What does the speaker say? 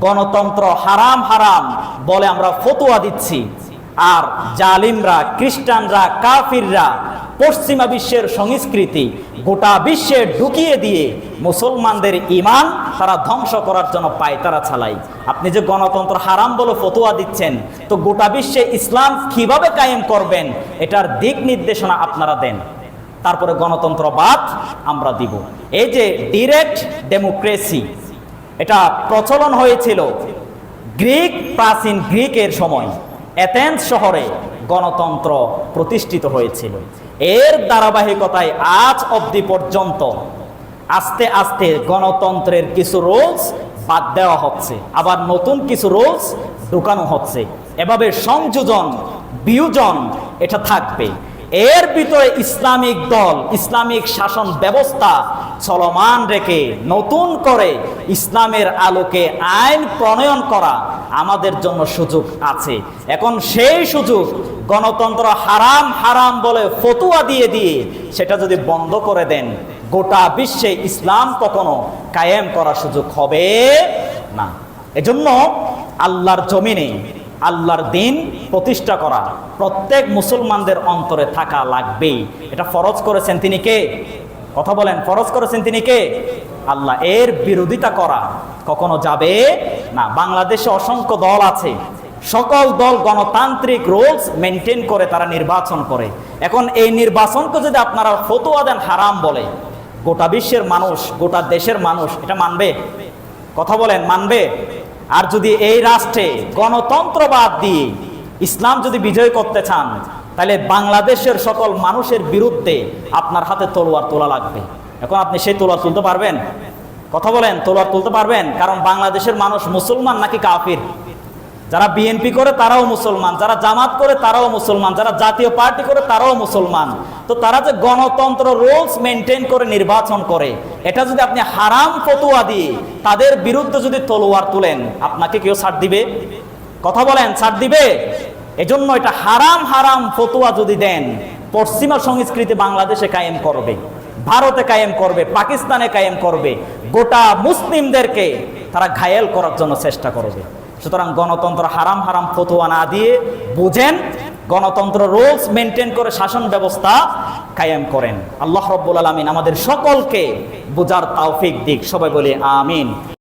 গণতন্ত্র হারাম হারাম বলে আমরা ফতোয়া দিচ্ছি, আর জালিমরা, খ্রিস্টানরা, কাফিররা পশ্চিমা বিশ্বের সংস্কৃতি গোটা বিশ্বে ঢুকিয়ে দিয়ে মুসলমানদের ঈমান তারা ধ্বংস করার জন্য পায়তারা চালায়। আপনি যে গণতন্ত্র হারাম বলে ফতোয়া দিচ্ছেন, তো গোটা বিশ্বে ইসলাম কিভাবে কায়েম করবেন এটার দিক নির্দেশনা আপনারা দেন, তারপরে গণতন্ত্রবাদ আমরা দিব। এই যে ডিরেক্ট ডেমোক্রেসি, এটা প্রচলন হয়েছিল প্রাচীন গ্রিকের সময়। এথেন্স শহরে গণতন্ত্র প্রতিষ্ঠিত হয়েছিল। এর ধারাবাহিকতায় আজ অবধি পর্যন্ত আস্তে আস্তে গণতন্ত্রের কিছু রুলস বাদ দেওয়া হচ্ছে, আবার নতুন কিছু রুলস ঢুকানো হচ্ছে। এভাবে সংযোজন বিয়োজন এটা থাকবে। এর ভিতরে ইসলামিক দল, ইসলামিক শাসন ব্যবস্থা চলমান রেখে নতুন করে ইসলামের আলোকে আইন প্রণয়ন করা আমাদের জন্য সুযোগ আছে। এখন সেই সুযোগ গণতন্ত্র হারাম হারাম বলে ফতোয়া দিয়ে দিয়ে সেটা যদি বন্ধ করে দেন, গোটা বিশ্বে ইসলাম কখনো কায়েম করার সুযোগ হবে না। এজন্য আল্লাহর জমিনে আল্লাহর দিন প্রতিষ্ঠা করা প্রত্যেক মুসলমানদের অন্তরে থাকা লাগবেই। এটা ফরজ করেছেন তিনি কে? কথা বলেন, ফরজ করেছেন তিনি কে? আল্লাহ। এর বিরোধিতা করা কখনো যাবে না। বাংলাদেশে অসংখ্য দল আছে, সকল দল গণতান্ত্রিক রুলস মেনটেন করে তারা নির্বাচন করে। এখন এই নির্বাচনকে যদি আপনারা ফতোয়া দেন হারাম বলে, গোটা বিশ্বের মানুষ, গোটা দেশের মানুষ এটা মানবে? কথা বলেন, মানবে? আর যদি এই রাষ্ট্রে গণতন্ত্রবাদ দিয়ে ইসলাম যদি বিজয় করতে চান, তাহলে বাংলাদেশের সকল মানুষের বিরুদ্ধে আপনার হাতে তলোয়ার তোলা লাগবে। এখন আপনি সেই তলোয়ার তুলতে পারবেন? কথা বলেন, তলোয়ার তুলতে পারবেন? কারণ বাংলাদেশের মানুষ মুসলমান নাকি কাফির? যারা বিএনপি করে তারাও মুসলমান, যারা জামাত করে তারাও মুসলমান, যারা জাতীয় পার্টি করে তারাও মুসলমান। তো তারা যে গণতন্ত্র রুলস মেনটেন করে নির্বাচন করে, এটা যদি আপনি হারাম ফতোয়া দিয়ে তাদের বিরুদ্ধে যদি তলোয়ার তুলেন, আপনাকে কেউ ছাড় দিবে? কথা বলেন, ছাড় দিবে? এজন্য এটা হারাম হারাম ফতোয়া যদি দেন, পশ্চিমা সংস্কৃতি বাংলাদেশে কায়েম করবে, ভারতে কায়েম করবে, পাকিস্তানে কায়েম করবে, গোটা মুসলিমদেরকে তারা ঘায়েল করার জন্য চেষ্টা করবে। সুতরাং গণতন্ত্র হারাম হারাম ফতোয়া না দিয়ে বুঝেন, গণতন্ত্র রুলস মেনটেন করে শাসন ব্যবস্থা কায়েম করেন। আল্লাহ রাব্বুল আলামিন আমাদের সকলকে বুঝার তৌফিক দিক। সবাই বলে আমিন।